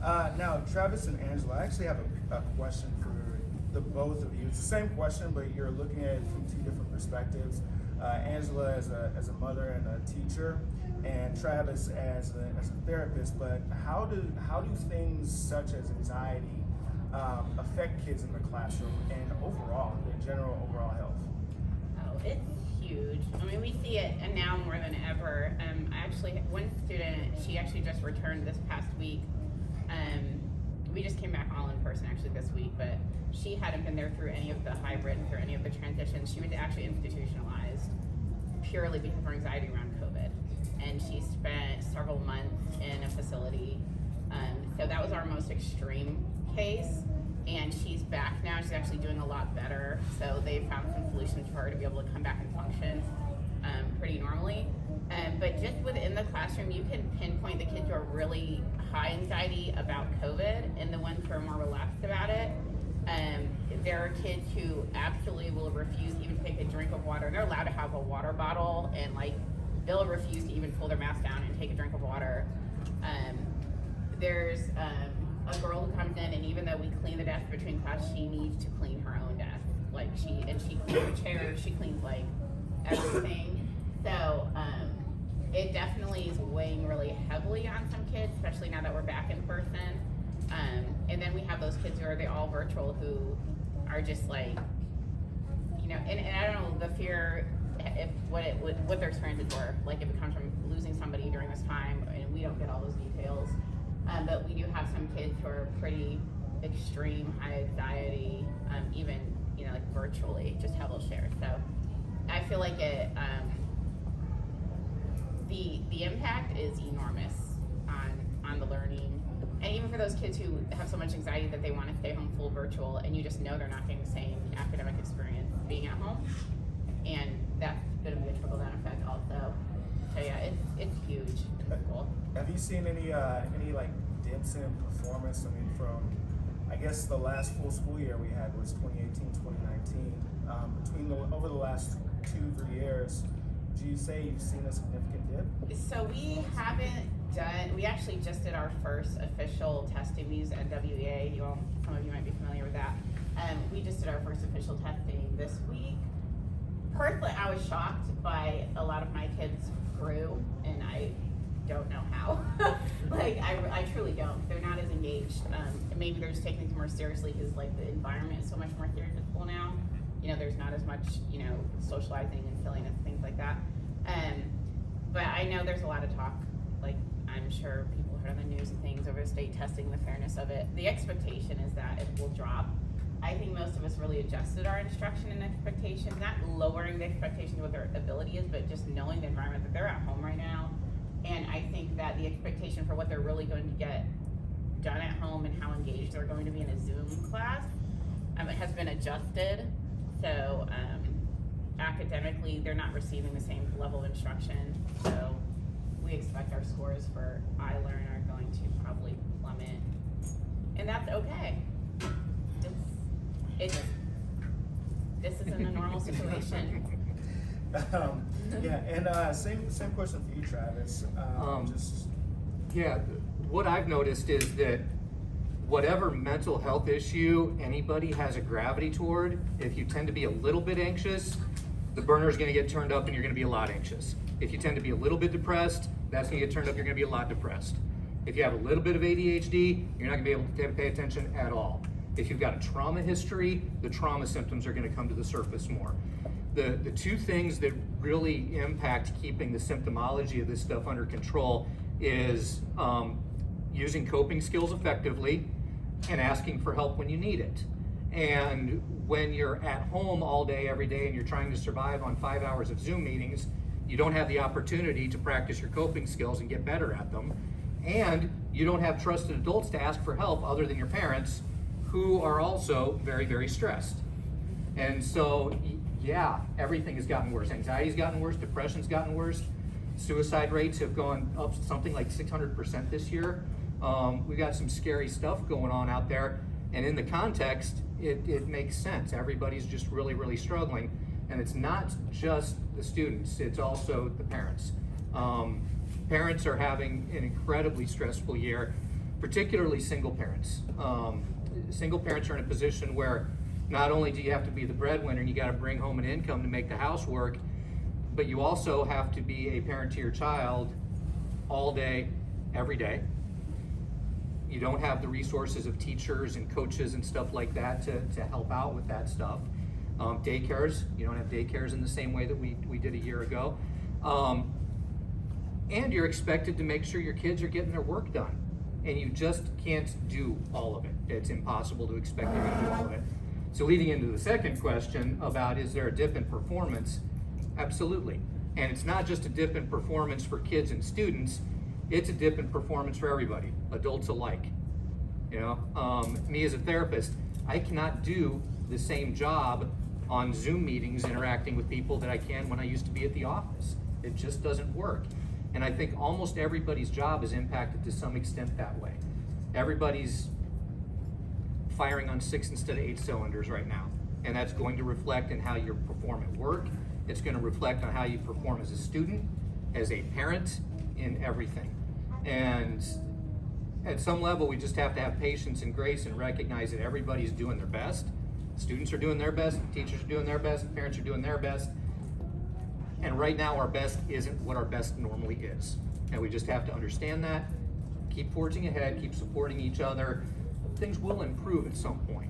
Now, Travis and Angela, I actually have a question for the both of you. It's the same question, but you're looking at it from two different perspectives. Angela as a mother and a teacher, and Travis as a therapist. But how do things such as anxiety affect kids in the classroom and overall, their general overall health? Oh, it's huge. I mean, we see it and now more than ever. One student, she actually just returned this past week. We just came back all in person actually this week, but she hadn't been there through any of the hybrid, through any of the transitions. She was actually institutionalized purely because of her anxiety around COVID. And she spent several months in a facility. So that was our most extreme case. And she's back now. She's actually doing a lot better. So they found some solutions for her to be able to come back and function pretty normally. But just within the classroom, you can pinpoint the kids who are really high anxiety about COVID and the ones who are more relaxed about it. There are kids who absolutely will refuse to even take a drink of water. They're allowed to have a water bottle, and they'll refuse to even pull their mask down and take a drink of water. There's a girl who comes in, and even though we clean the desk between class, she needs to clean her own desk. She cleans her chair, she cleans everything. So it definitely is weighing really heavily on some kids, especially now that we're back in person. And then we have those kids who are all virtual, who are just and I don't know the fear, what their experiences were, if it comes from losing somebody during this time, and we don't get all those details. But we do have some kids who are pretty extreme high anxiety, even virtually, just how they'll share. So I feel like it, the impact is enormous on the learning, and even for those kids who have so much anxiety that they want to stay home full virtual, and you just know they're not getting the same academic experience being at home, and that's going to be a trickle-down effect also. So yeah, it's huge in the school. Have you seen any dips in performance? I mean, from I guess the last full school year we had was 2018, 2019. Over the last 2-3 years, do you say you've seen a significant dip? So we actually just did our first official testing. We use NWEA. Some of you might be familiar with that. We just did our first official testing this week. Personally, I was shocked by a lot of my kids grew, and I don't know how. I truly don't. They're not as engaged. Maybe they're just taking things more seriously because the environment is so much more serious at school now. There's not as much socializing and silliness, things like that. But I know there's a lot of talk. I'm sure people heard on the news and things over state testing, the fairness of it. The expectation is that it will drop. I think most of us really adjusted our instruction and expectations, not lowering the expectation of what their ability is, but just knowing the environment that they're at home right now. And I think that the expectation for what they're really going to get done at home and how engaged they're going to be in a Zoom class has been adjusted. So academically, they're not receiving the same level of instruction. So we expect our scores for iLearn are going to probably plummet. And that's okay. This isn't a normal situation. Yeah, and same question for you, Travis. What I've noticed is that whatever mental health issue anybody has a gravity toward, if you tend to be a little bit anxious, the burner's going to get turned up and you're going to be a lot anxious. If you tend to be a little bit depressed, that's going to get turned up, you're going to be a lot depressed. If you have a little bit of ADHD, you're not going to be able to pay attention at all. If you've got a trauma history, the trauma symptoms are going to come to the surface more. The two things that really impact keeping the symptomology of this stuff under control is using coping skills effectively and asking for help when you need it. And when you're at home all day, every day, and you're trying to survive on 5 hours of Zoom meetings, you don't have the opportunity to practice your coping skills and get better at them. And you don't have trusted adults to ask for help other than your parents, who are also very, very stressed. And so, yeah, everything has gotten worse. Anxiety's gotten worse, depression's gotten worse. Suicide rates have gone up something like 600% this year. We've got some scary stuff going on out there. And in the context, it makes sense. Everybody's just really, really struggling. And it's not just the students, it's also the parents. Parents are having an incredibly stressful year. particularly single parents. Single parents are in a position where not only do you have to be the breadwinner and you gotta bring home an income to make the house work, but you also have to be a parent to your child all day, every day. You don't have the resources of teachers and coaches and stuff like that to help out with that stuff. Daycares, you don't have daycares in the same way that we did a year ago. And you're expected to make sure your kids are getting their work done. And you just can't do all of it. It's impossible to expect you're gonna do all of it. So leading into the second question about is there a dip in performance? Absolutely. And it's not just a dip in performance for kids and students, it's a dip in performance for everybody, adults alike. You know, me as a therapist, I cannot do the same job on Zoom meetings interacting with people that I can when I used to be at the office. It just doesn't work. And I think almost everybody's job is impacted to some extent that way. Everybody's firing on 6 instead of 8 cylinders right now. And that's going to reflect in how you perform at work. It's going to reflect on how you perform as a student, as a parent, in everything. And at some level, we just have to have patience and grace and recognize that everybody's doing their best. Students are doing their best, teachers are doing their best, parents are doing their best. And right now, our best isn't what our best normally is. And we just have to understand that, keep forging ahead, keep supporting each other. Things will improve at some point.